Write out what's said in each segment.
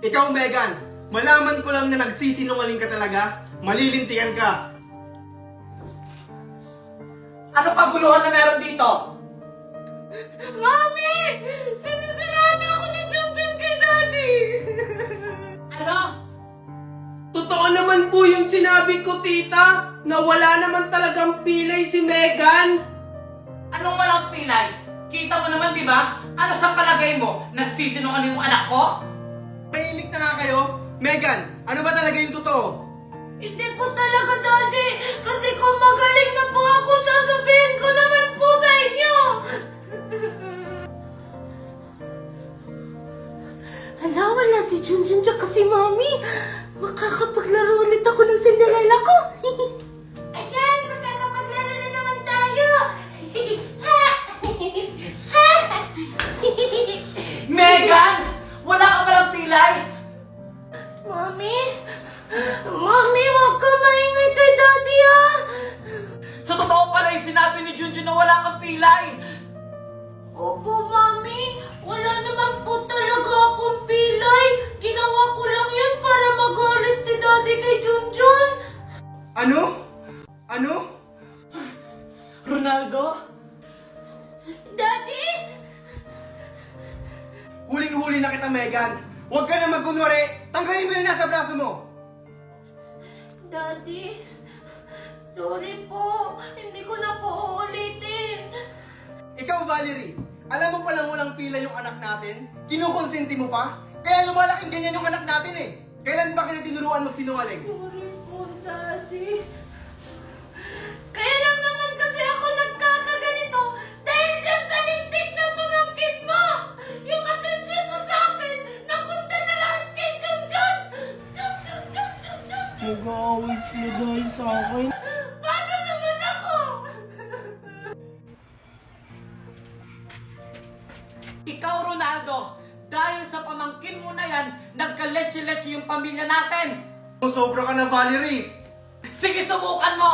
Ikaw, Megan, malaman ko lang na nagsisinungaling ka talaga, malilintikan ka. Ano kaguluhan na meron dito? Mami! Sinisiraan ako ni Junjun kay Daddy! Ano? Totoo naman po yung sinabi ko, tita, na wala naman talagang pilay si Megan. Anong walang pilay? Kita mo naman, di ba? Ano sa palagay mo? Nagsisinungaling yung anak ko? Tahimik na nga kayo. Megan, ano ba talaga yung totoo? Hindi po talaga, Daddy! Kasi kung magaling na po ako, sasabihin ko naman po sa inyo! Hala, wala si Junjun tsaka si Mami. Makakapaglaro ulit ako ng Cinderella ko. Ayan, makakapaglaro na naman tayo. Megan! Wala ka palang pilay? Mami? Mami, huwag ka maingay kay Daddy, ah! Sa totoo pala yung sinabi ni Junjun na wala kang pilay. Opo, Mami. Wala naman po talaga akong pilay. Ginawa ko lang yun para magalit si Daddy kay Junjun. Ano? Ano? Ronaldo? Daddy? Huling-huli na kita, Megan. Huwag ka na magkunwari. Tanggalin mo yung nasa braso mo. Daddy? Sorry po. Hindi ko na po uulitin. Ikaw, Valerie, alam mo palang walang pila yung anak natin? Kinukonsinti mo pa? Kaya lumalaking ganyan yung anak natin eh. Kailan ba kita tinuruan magsinungaling? Sorry po, Daddy. Kaya lang naman kasi ako nagkakaganito dahil dyan sa lintik ng pamangkin mo. Yung atensyon mo sa akin, napunta na lahat kay Junjun. Junjun. Nag-aaway sila dahil sa akin. Paano naman ako? Ikaw, Ronaldo, dahil sa pamangkin mo na yan, nagka-leche-leche yung pamilya natin. Sobra ka na, Valerie. Sige, subukan mo!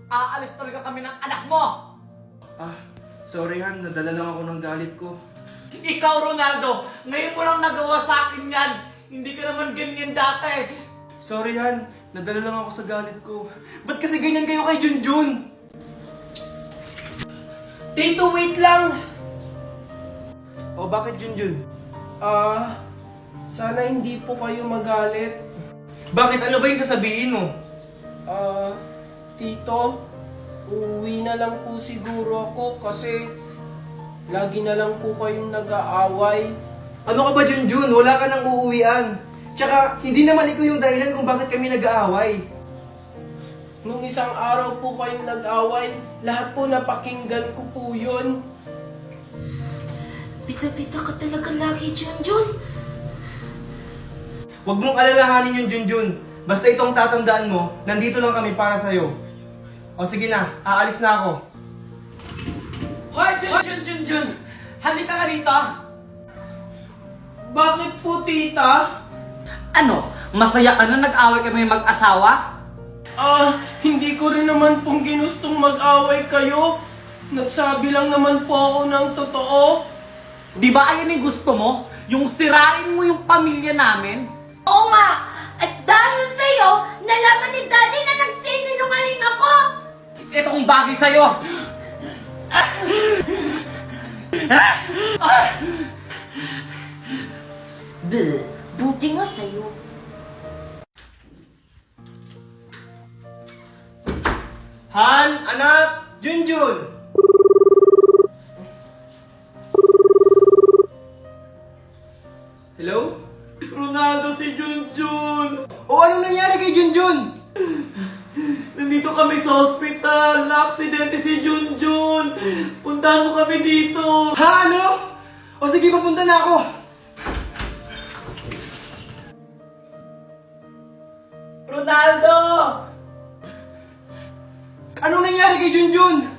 Aalis talaga kami ng anak mo! Sorry Han, nadala lang ako ng galit ko. Ikaw, Ronaldo, ngayon mo lang nagawa sa akin yan. Hindi ka naman ganyan dati. Sorry Han, nadala lang ako sa galit ko. Ba't kasi ganyan kayo kay Junjun? Tito, wait lang. O bakit Junjun? Sana hindi po kayo magalit. Bakit? Ano ba yung sasabihin mo? Tito, uuwi na lang po siguro ako kasi lagi na lang po kayong nag-aaway. Ano ka ba Junjun? Wala ka nang uuwian. Tsaka, hindi naman ikaw yung dahilan kung bakit kami nag-aaway. Nung isang araw po kayong nag-away, lahat po napakinggan ko po yun. Bita-bita ka talaga lagi, Junjun. Huwag mong alalahanin yung Junjun. Basta itong tatandaan mo, nandito lang kami para sa'yo. O sige na, aalis na ako. Hoy, Jun! Halika ka rito! Bakit po, tita? Ano? Masaya ka na nag-away kami mag-asawa? Hindi ko rin naman pong ginustong mag-away kayo. Nagsabi lang naman po ako ng totoo. Di ba ayan yung gusto mo? Yung sirain mo yung pamilya namin? Oo nga. At dahil sa'yo, nalaman ni Daddy na nagsisinungaling ako. Itong bagay sa'yo! Buti nga sa'yo. Han, anak, Junjun! Hello? Ronaldo, si Junjun! O anong nangyari kay Junjun? Nandito kami sa hospital! Na-aksidente si Junjun! Puntahan mo kami dito! Ha, ano? O sige, papunta na ako. Ronaldo! Anong nangyari kay Junjun?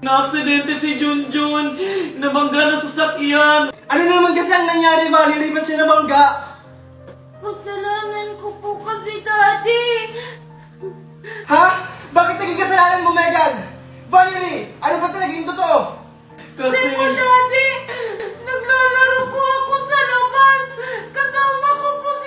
Na-aksidente si Junjun! Nabangga na sasakyan! Ano na naman kasi ang nangyari, Valerie? Ba't siya nabangga? Kasalanan ko po kasi, Daddy. Ha? Bakit naging kasalanan mo, Megan? Valerie, ano ba talaga yung totoo? Kasi... Kasi po, Daddy, naglalaro po ako sa labas. Kasama ko po si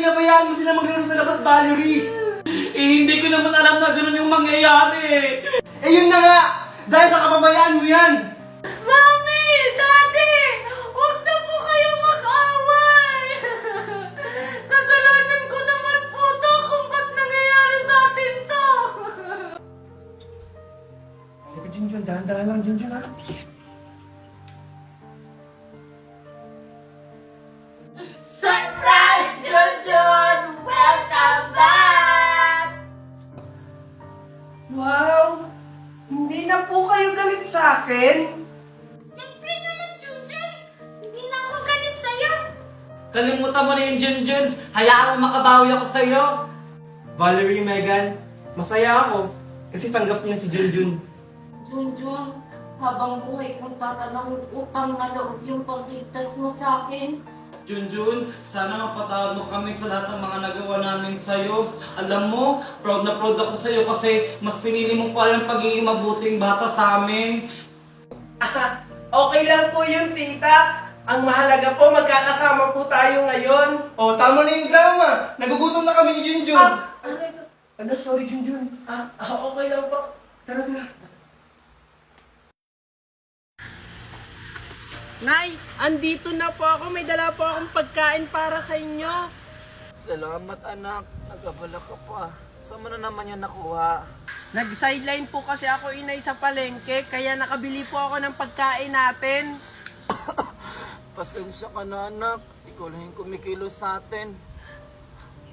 pinabayaan mo sila maglaro sa labas, Valerie? Hindi ko naman alam na ganun yung mangyayari. Eh yun na nga! Dahil sa kapabayaan mo yan! Mami! Daddy! Huwag na po kayo mag-away! Kasalanan ko naman po to kung ba't nangyayari sa atin to! Teka, Junjun, dahan-dahan lang, Junjun, ha? Surprise, Junjun! Welcome back! Wow! Hindi na po kayo galit sa akin? Siyempre naman, Junjun! Hindi na ako galit sa'yo! Kalimutan mo na yung Junjun. Hayaan mo makabawi ako sa'yo. Valerie, Megan, masaya ako kasi tanggap niya si Junjun. Junjun, habang buhay kong tatanong utang na loob yung pagligtas mo sa akin. Junjun, sana mapatawad mo kami sa lahat ng mga nagawa namin sa'yo. Alam mo, proud na proud ako sa'yo kasi mas pinili mo pa rin ang pagiging mabuting bata sa amin. Okay lang po yun, tita. Ang mahalaga po, magkakasama po tayo ngayon. Oh, tama na yung drama! Nagugutom na kami ni Junjun! Ano, sorry, Junjun. Okay lang po. Tara, tara. Nay, andito na po ako. May dala po akong pagkain para sa inyo. Salamat anak, nagabala ka pa. Saan mo na naman yan nakuha? Nag-sideline po kasi ako, inay, sa palengke, kaya nakabili po ako ng pagkain natin. Pasensya ka na anak, ikaw lang yung kumikilos sa atin.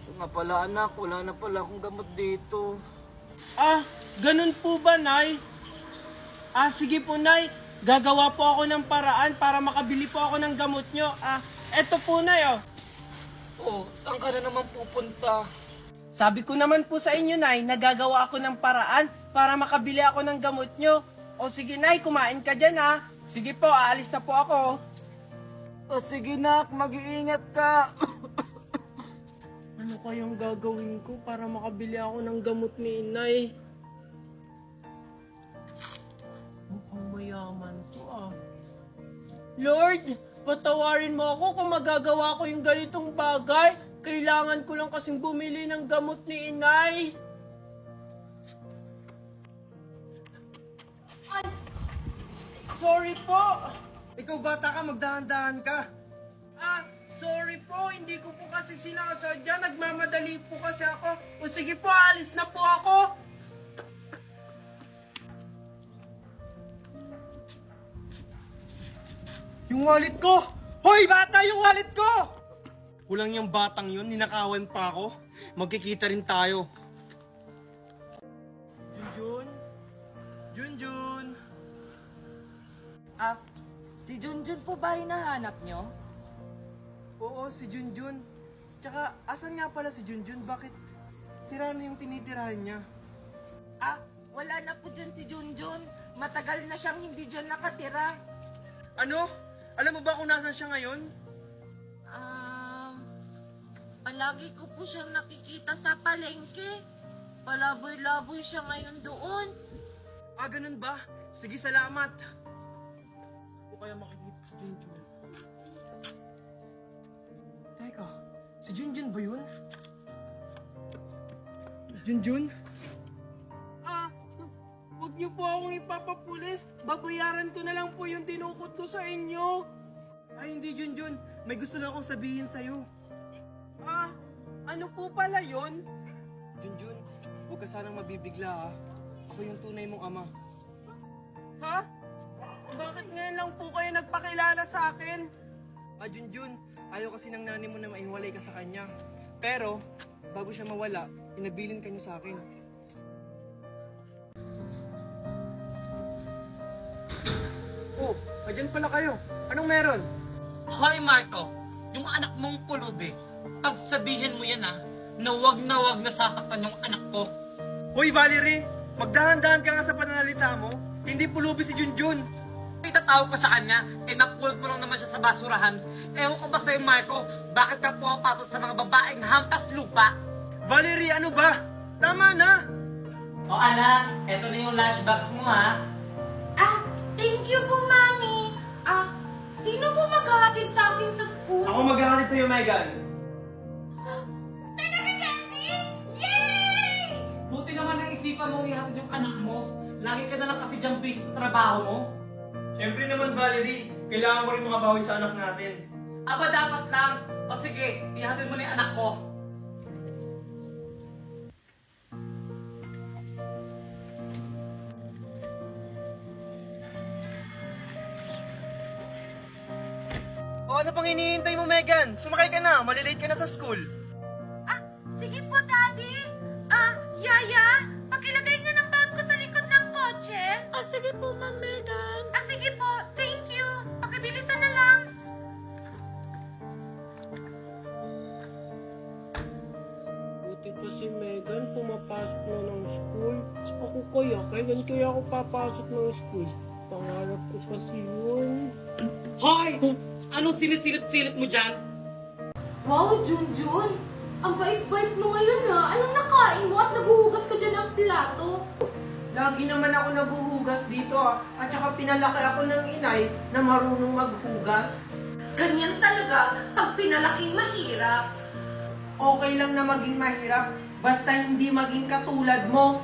Kung nga pala anak, wala na pala akong gamot dito. Ganun po ba, Nay? Sige po, Nay. Gagawa po ako ng paraan para makabili po ako ng gamot nyo. Eto po, Nay, oh. Oh, saan ka na naman pupunta? Sabi ko naman po sa inyo, Nay, nagagawa ako ng paraan para makabili ako ng gamot nyo. O sige, Nay, kumain ka dyan, ha. Sige po, aalis na po ako. O sige nak, mag-iingat ka. Ano kayang gagawin ko para makabili ako ng gamot ni Inay? Mukhang mayaman to, Lord, patawarin mo ako kung magagawa ko yung ganitong bagay. Kailangan ko lang kasing bumili ng gamot ni Inay. Sorry po. Ikaw bata ka, magdahan-dahan ka. Sorry po. Hindi ko po kasi sinasadya. Nagmamadali po kasi ako. O sige po, alis na po ako. Yung wallet ko! Hoy, bata, yung wallet ko! Kulang yung batang yun, ninakawan pa ako. Magkikita rin tayo. Junjun? Junjun? Si Junjun po ba hinahanap nyo? Oo, si Junjun. Tsaka, asan nga pala si Junjun? Bakit sira na yung tinitirahan niya? Wala na po dyan si Junjun. Matagal na siyang hindi dyan nakatira. Ano? Alam mo ba kung nasan siya ngayon? Palagi ko po siyang nakikita sa palengke. Palaboy-laboy siya ngayon doon. Ganun ba? Sige, salamat. Saan ko kaya makikita si Junjun? Teka, si Junjun ba yun? Junjun? Huwag niyo po akong ipapapulis. Babayaran ko na lang po yung dinukot ko sa inyo. Ay, hindi, Junjun. May gusto lang akong sabihin sa'yo. Ano po pala yon? Junjun, huwag ka sanang mabibigla, ha? Ako yung tunay mong ama. Ha? Bakit ngayon lang po kayo nagpakilala sa akin? Junjun, ayaw kasi ng nanay mo na maihiwalay ka sa kanya. Pero, bago siya mawala, pinabilin ka niya sa akin. Oh, andyan pala kayo. Anong meron? Hoy Marco, yung anak mong pulubi, pagsabihin mo yan na wag na sasaktan yung anak ko. Hoy, Valerie! Magdahan-dahan ka nga sa pananalita mo. Hindi pulubi si Junjun. Itatawag ka sa kanya, napulot mo lang naman siya sa basurahan. Ewan ko ba sa'yo Marco, bakit ka pumapatot sa mga babaeng hampas lupa? Valerie, ano ba? Tama na! O anak, eto na yung lunchbox mo Thank you po, Mami. Sino po maghahatid sa akin sa school? Ako maghahanit sa'yo, Megan. naisipan mong ihatid yung anak mo? Lagi ka na lang kasi dyan busy sa trabaho mo? Siyempre naman, Valerie, kailangan ko rin makabawi sa anak natin. Aba, dapat lang. O sige, ihatid mo na yung anak ko. O ano pang hinihintay mo, Megan? Sumakay ka na, malilate ka na sa school. Ah, sige po, Daddy. Ah, Yaya, pakilagay niyo ng bag ko sa likod ng kotse. Ah, sige po, Ma'am Megan. Ah, sige po. Thank you. Pakibilisan na lang. Buti pa si Megan, pumapasok na ng school. Ako kaya, kailan kaya ako papasok ng school? Pangarap ko kasi yun. Hoy! Anong sinisilip-silip mo dyan? Wow, Junjun. Ang bait-bait mo ngayon ha. Anong nakain mo at naguhugas ka dyan ng plato? Lagi naman ako naguhugas dito at saka pinalaki ako ng inay na marunong maghugas. Ganyan talaga pag pinalaking mahirap. Okay lang na maging mahirap, basta hindi maging katulad mo.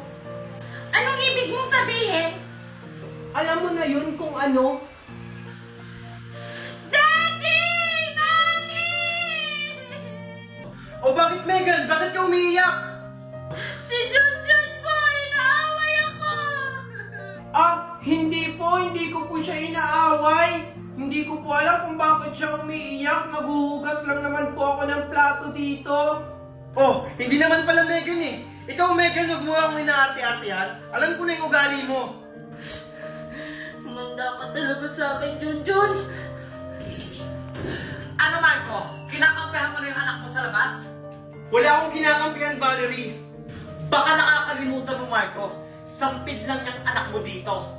Anong ibig mong sabihin? Alam mo na yun kung ano. Daddy! Mami! O bakit, Megan? Bakit ka umiiyak? Si Junjun po! Inaaway ako! Hindi ko po siya inaaway. Hindi ko po alam kung bakit siya umiiyak. Maghuhugas lang naman po ako ng plato dito. Oh, hindi naman pala Megan eh. Ikaw, Megan, huwag mo akong inaarte-artehan. Alam ko na yung ugali mo. Manda ka talaga sa akin, Junjun. Ano, Marco? Kinakampihan mo na yung anak mo sa labas? Wala akong kinakampihan, Valerie. Baka nakakalimutan mo, Marco. Sampid lang yung anak mo dito.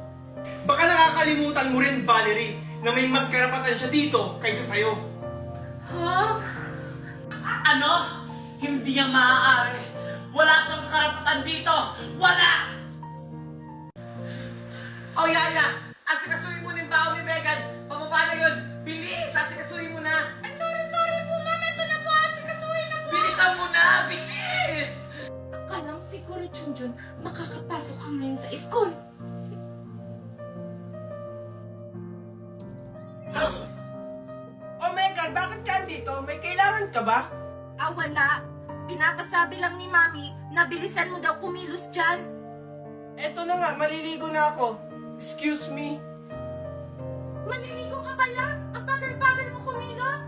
Baka nakakalimutan mo rin, Valerie, na may mas karapatan siya dito kaysa sa'yo. Ha? Ano? Hindi niya maaari. Wala siyang karapatan dito. Wala! O, Yaya! Asikasuhin mo na yung baon ni Megan. Pababa na yun. Bilis! Asikasuhin mo na. Ay, sorry po, Ma'am. Ito na po. Sikasuhin na po. Bilisan mo na! Bilis! Akala mo siguro, Junjun, makakapasok ka ngayon sa school. Oh Megan, bakit ka dito? May kailangan ka ba? Ah, wala. Pinapasabi lang ni Mami na bilisan mo daw kumilos dyan. Eto na nga, maliligo na ako. Excuse me. Maniligo ka pala? Ang bagal-bagal mo kumilos?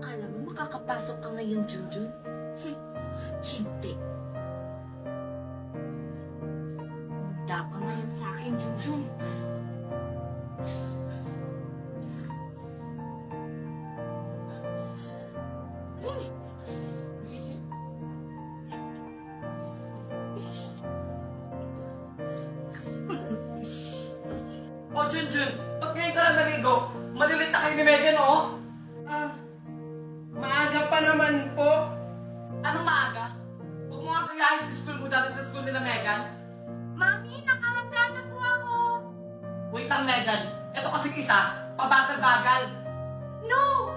Akala mo makakapasok ka ngayon, Junjun? Hindi. Handa ka ngayon sa akin, Junjun. O, Junjun, ba't ngayon ka lang naligo? Malilit na kayo ni Megan, oh. Maaga pa naman po. Anong maaga? Huwag mo nga kayahin yung school mo dati sa school nila Megan. Mami, nakahanda na po ako. Wait lang, Megan. Ito kasing isa, pabagal-bagal. No!